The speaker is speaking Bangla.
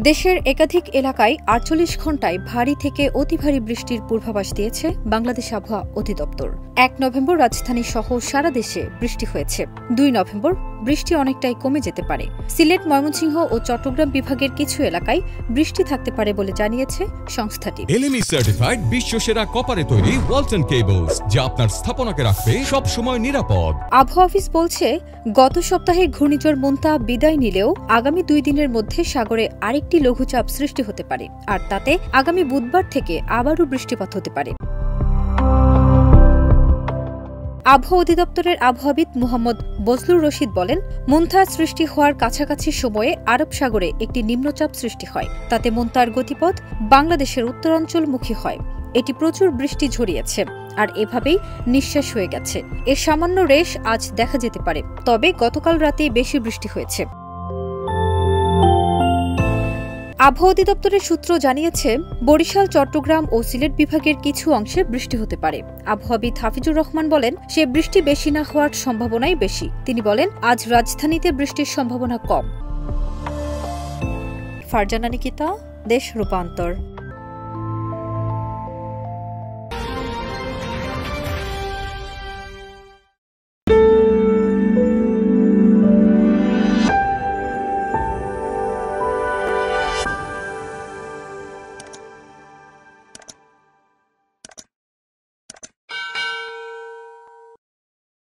দেশের একাধিক এলাকায় ৪৮ ঘণ্টায় ভারী থেকে অতি ভারী বৃষ্টির পূর্বাভাস দিয়েছে বাংলাদেশ আবহাওয়া অধিদপ্তর। ১ নভেম্বর রাজধানী সহ সারা দেশে বৃষ্টি হয়েছে। ২ নভেম্বর বৃষ্টি অনেকটাই কমে যেতে পারে। সিলেট, ময়মনসিংহ ও চট্টগ্রাম বিভাগের কিছু এলাকায় বৃষ্টি থাকতে পারে বলে জানিয়েছে সংস্থাটি। এলএমই সার্টিফাইড বিশ্বসেরা কপারে তৈরি ওয়ালটন কেবলস, যা আপনার স্থাপনাকে রাখবে সব সময় নিরাপদ। আবহাওয়া অফিস বলছে, গত সপ্তাহে ঘূর্ণিঝড় মোন্তা বিদায় নিলেও আগামী ২ দিনের মধ্যে সাগরে আরেকটি লঘুচাপ সৃষ্টি হতে পারে, আর তাতে আগামী বুধবার থেকে আবারও বৃষ্টিপাত হতে পারে। আবহাওয়া অধিদপ্তরের আবহাওয়াবিদ মোহাম্মদ বজলুর রশিদ বলেন, মোন্তা সৃষ্টি হওয়ার কাছাকাছি সময়ে আরব সাগরে একটি নিম্নচাপ সৃষ্টি হয়। তাতে মোন্তার গতিপথ বাংলাদেশের উত্তরাঞ্চলমুখী হয়। এটি প্রচুর বৃষ্টি ঝরিয়েছে আর এভাবেই নিঃশ্বাস হয়ে গেছে। এর সামান্য রেশ আজ দেখা যেতে পারে, তবে গতকাল রাতেই বেশি বৃষ্টি হয়েছে। আবহাওয়া অধিদপ্তরের সূত্র জানিয়েছে, বরিশাল, চট্টগ্রাম ও সিলেট বিভাগের কিছু অংশে বৃষ্টি হতে পারে। আবহাওয়াবিদ হাফিজুর রহমান বলেন, সে বৃষ্টি বেশি না হওয়ার সম্ভাবনাই বেশি। তিনি বলেন, আজ রাজধানীতে বৃষ্টির সম্ভাবনা কম। ফারজানা নিকিতা, দেশ রূপান্তর।